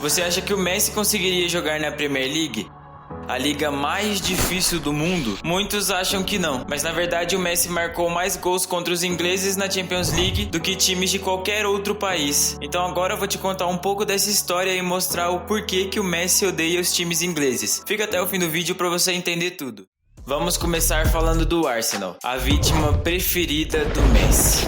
Você acha que o Messi conseguiria jogar na Premier League? A liga mais difícil do mundo? Muitos acham que não, mas na verdade o Messi marcou mais gols contra os ingleses na Champions League do que times de qualquer outro país. Então agora eu vou te contar um pouco dessa história e mostrar o porquê que o Messi odeia os times ingleses. Fica até o fim do vídeo para você entender tudo. Vamos começar falando do Arsenal, a vítima preferida do Messi.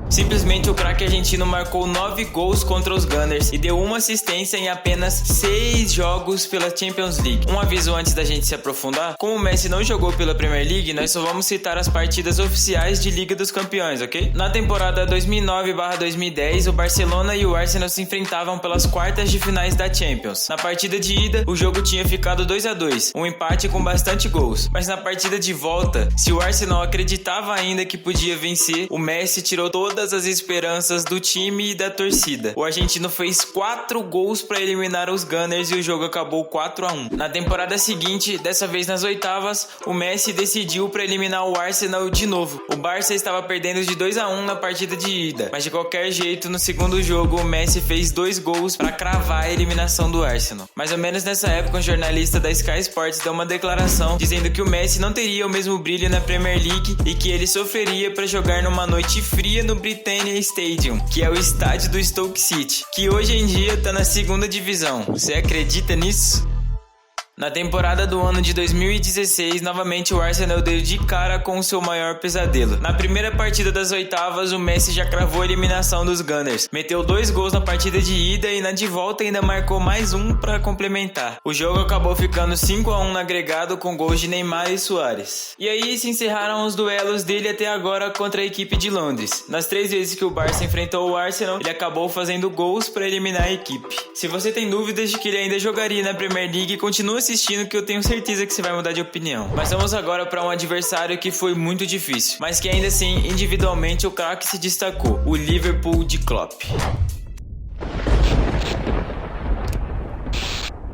Simplesmente o craque argentino marcou 9 gols contra os Gunners e deu uma assistência em apenas 6 jogos pela Champions League. Um aviso antes da gente se aprofundar: como o Messi não jogou pela Premier League, nós só vamos citar as partidas oficiais de Liga dos Campeões, ok? Na temporada 2009/2010, o Barcelona e o Arsenal se enfrentavam pelas quartas de finais da Champions. Na partida de ida, o jogo tinha ficado 2-2, um empate com bastante gols. Mas na partida de volta, se o Arsenal acreditava ainda que podia vencer, o Messi tirou todas as esperanças do time e da torcida. O argentino fez 4 gols para eliminar os Gunners e o jogo acabou 4-1. Na temporada seguinte, dessa vez nas oitavas, o Messi decidiu para eliminar o Arsenal de novo. O Barça estava perdendo de 2-1 na partida de ida, mas de qualquer jeito, no segundo jogo, o Messi fez 2 gols para cravar a eliminação do Arsenal. Mais ou menos nessa época, um jornalista da Sky Sports deu uma declaração dizendo que o Messi não teria o mesmo brilho na Premier League e que ele sofreria para jogar numa noite fria no Britannia Stadium, que é o estádio do Stoke City, que hoje em dia está na segunda divisão. Você acredita nisso? Na temporada do ano de 2016, novamente o Arsenal deu de cara com o seu maior pesadelo. Na primeira partida das oitavas, o Messi já cravou a eliminação dos Gunners. Meteu 2 gols na partida de ida e na de volta ainda marcou mais um para complementar. O jogo acabou ficando 5-1 no agregado com gols de Neymar e Suárez. E aí se encerraram os duelos dele até agora contra a equipe de Londres. Nas 3 vezes que o Barça enfrentou o Arsenal, ele acabou fazendo gols para eliminar a equipe. Se você tem dúvidas de que ele ainda jogaria na Premier League, continua assistindo que eu tenho certeza que você vai mudar de opinião. Mas vamos agora para um adversário que foi muito difícil, mas que ainda assim, individualmente, o craque se destacou: o Liverpool de Klopp.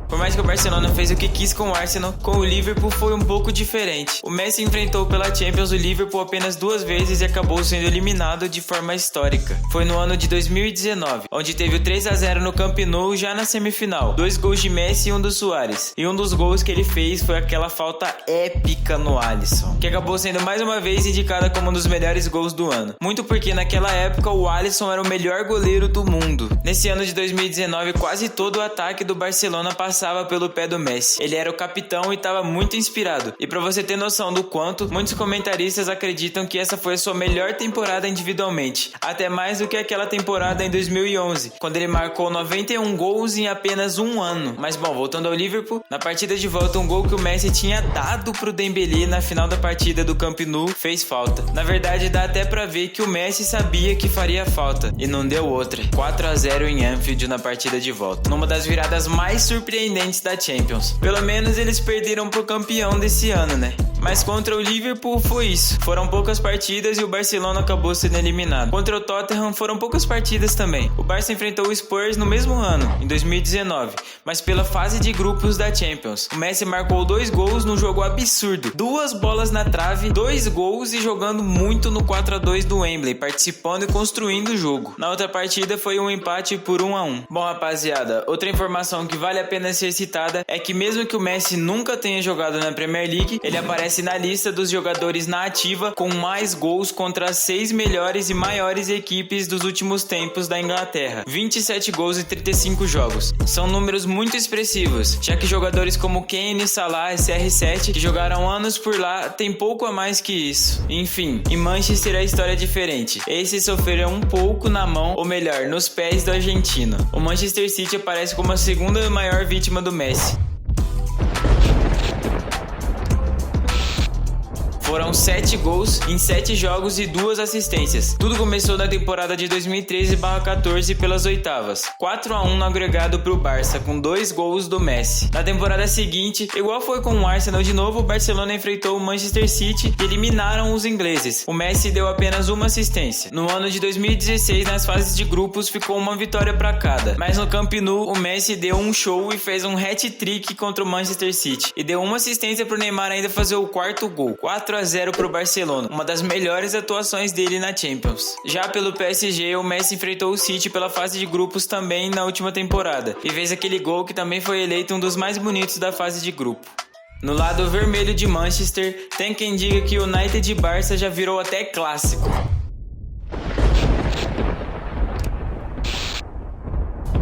Por mais que o Barcelona fez o que quis com o Arsenal, com o Liverpool foi um pouco diferente. O Messi enfrentou pela Champions o Liverpool apenas 2 vezes e acabou sendo eliminado de forma histórica. Foi no ano de 2019, onde teve o 3-0 no Camp Nou já na semifinal. 2 gols de Messi e um do Suárez. E um dos gols que ele fez foi aquela falta épica no Alisson, que acabou sendo mais uma vez indicada como um dos melhores gols do ano. Muito porque naquela época o Alisson era o melhor goleiro do mundo. Nesse ano de 2019, quase todo o ataque do Barcelona passava pelo pé do Messi. Ele era o capitão e estava muito inspirado. E para você ter noção do quanto, muitos comentaristas acreditam que essa foi a sua melhor temporada individualmente, até mais do que aquela temporada em 2011, quando ele marcou 91 gols em apenas um ano. Mas bom, voltando ao Liverpool, na partida de volta, um gol que o Messi tinha dado pro Dembélé na final da partida do Camp Nou fez falta. Na verdade, dá até pra ver que o Messi sabia que faria falta e não deu outra. 4-0 em Anfield na partida de volta, numa das viradas mais surpreendentes da Champions. Pelo menos eles perderam pro campeão desse ano, né? Mas contra o Liverpool foi isso. Foram poucas partidas e o Barcelona acabou sendo eliminado. Contra o Tottenham foram poucas partidas também. O Barça enfrentou o Spurs no mesmo ano, em 2019, mas pela fase de grupos da Champions. O Messi marcou 2 gols num jogo absurdo. 2 bolas na trave, 2 gols e jogando muito no 4-2 do Wembley, participando e construindo o jogo. Na outra partida foi um empate por 1-1. Bom, rapaziada, outra informação que vale a pena ser citada é que mesmo que o Messi nunca tenha jogado na Premier League, ele aparece na lista dos jogadores na ativa com mais gols contra as 6 melhores e maiores equipes dos últimos tempos da Inglaterra. 27 gols em 35 jogos. São números muito expressivos, já que jogadores como Kane, Salah e CR7, que jogaram anos por lá, tem pouco a mais que isso. Enfim, em Manchester a história é diferente. Esses sofreram um pouco na mão, ou melhor, nos pés do argentino. O Manchester City aparece como a segunda maior vítima do Messi. Foram 7 gols em 7 jogos e 2 assistências. Tudo começou na temporada de 2013/14 pelas oitavas. 4-1 no agregado pro Barça, com 2 gols do Messi. Na temporada seguinte, igual foi com o Arsenal de novo, o Barcelona enfrentou o Manchester City e eliminaram os ingleses. O Messi deu apenas uma assistência. No ano de 2016, nas fases de grupos, ficou uma vitória para cada. Mas no Camp Nou, o Messi deu um show e fez um hat-trick contra o Manchester City. E deu uma assistência pro Neymar ainda fazer o 4º gol. 4-0 5-0 pro Barcelona, uma das melhores atuações dele na Champions. Já pelo PSG, o Messi enfrentou o City pela fase de grupos também na última temporada e fez aquele gol que também foi eleito um dos mais bonitos da fase de grupo. No lado vermelho de Manchester, tem quem diga que o United e Barça já virou até clássico.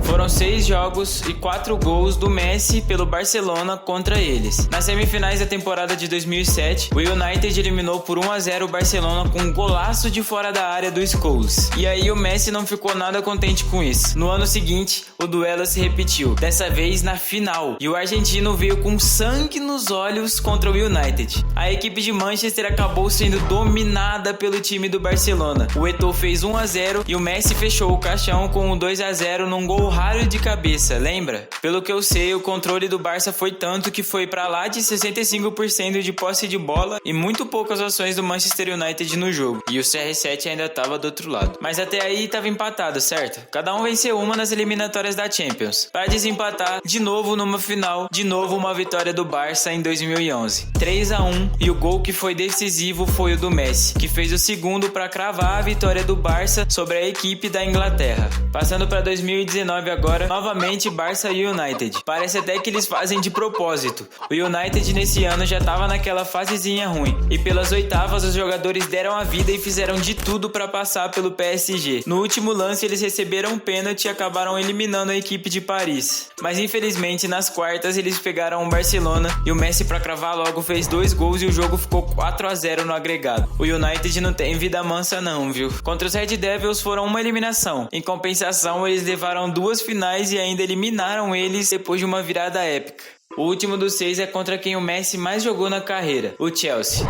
Foram 6 jogos e 4 gols do Messi pelo Barcelona contra eles. Nas semifinais da temporada de 2007, o United eliminou por 1-0 o Barcelona com um golaço de fora da área do Scholes. E aí o Messi não ficou nada contente com isso. No ano seguinte, o duelo se repetiu, dessa vez na final, e o argentino veio com sangue nos olhos contra o United. A equipe de Manchester acabou sendo dominada pelo time do Barcelona. O Eto'o fez 1-0 e o Messi fechou o caixão com um 2-0 num gol raro de cabeça, lembra? Pelo que eu sei, o controle do Barça foi tanto que foi pra lá de 65% de posse de bola e muito poucas ações do Manchester United no jogo. E o CR7 ainda tava do outro lado. Mas até aí tava empatado, certo? Cada um venceu uma nas eliminatórias da Champions, para desempatar de novo numa final, de novo uma vitória do Barça em 2011. 3-1, e o gol que foi decisivo foi o do Messi, que fez o segundo para cravar a vitória do Barça sobre a equipe da Inglaterra. Passando para 2019 agora, novamente Barça e United. Parece até que eles fazem de propósito. O United nesse ano já tava naquela fasezinha ruim, e pelas oitavas os jogadores deram a vida e fizeram de tudo para passar pelo PSG. No último lance eles receberam um pênalti e acabaram eliminando a equipe de Paris. Mas infelizmente nas quartas eles pegaram o Barcelona e o Messi, para cravar logo, fez 2 gols e o jogo ficou 4-0 no agregado. O United não tem vida mansa não, viu? Contra os Red Devils foram uma eliminação. Em compensação, eles levaram 2 finais e ainda eliminaram eles depois de uma virada épica. O último dos 6 é contra quem o Messi mais jogou na carreira, o Chelsea.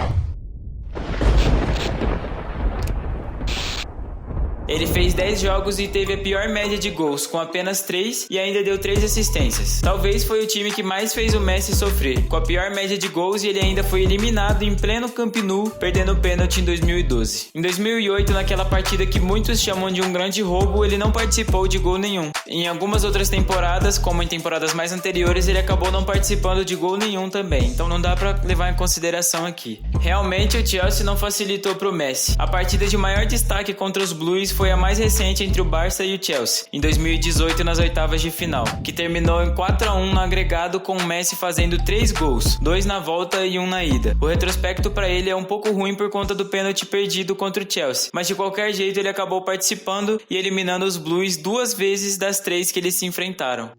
Ele fez 10 jogos e teve a pior média de gols, com apenas 3, e ainda deu 3 assistências. Talvez foi o time que mais fez o Messi sofrer, com a pior média de gols, e ele ainda foi eliminado em pleno Camp Nou, perdendo o pênalti em 2012. Em 2008, naquela partida que muitos chamam de um grande roubo, ele não participou de gol nenhum. Em algumas outras temporadas, como em temporadas mais anteriores, ele acabou não participando de gol nenhum também, então não dá pra levar em consideração aqui. Realmente o Chelsea não facilitou pro Messi. A partida de maior destaque contra os Blues foi a mais recente entre o Barça e o Chelsea, em 2018 nas oitavas de final, que terminou em 4-1 no agregado, com o Messi fazendo 3 gols, 2 na volta e 1 na ida. O retrospecto para ele é um pouco ruim por conta do pênalti perdido contra o Chelsea, mas de qualquer jeito ele acabou participando e eliminando os Blues 2 vezes das 3 que eles se enfrentaram.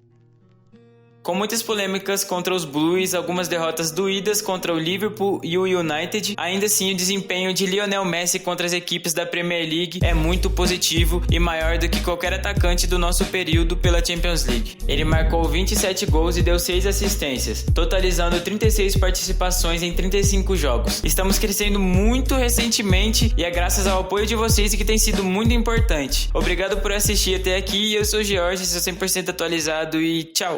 Com muitas polêmicas contra os Blues, algumas derrotas doídas contra o Liverpool e o United, ainda assim o desempenho de Lionel Messi contra as equipes da Premier League é muito positivo e maior do que qualquer atacante do nosso período pela Champions League. Ele marcou 27 gols e deu 6 assistências, totalizando 36 participações em 35 jogos. Estamos crescendo muito recentemente e é graças ao apoio de vocês que tem sido muito importante. Obrigado por assistir até aqui, eu sou o George, sou 100% atualizado e tchau!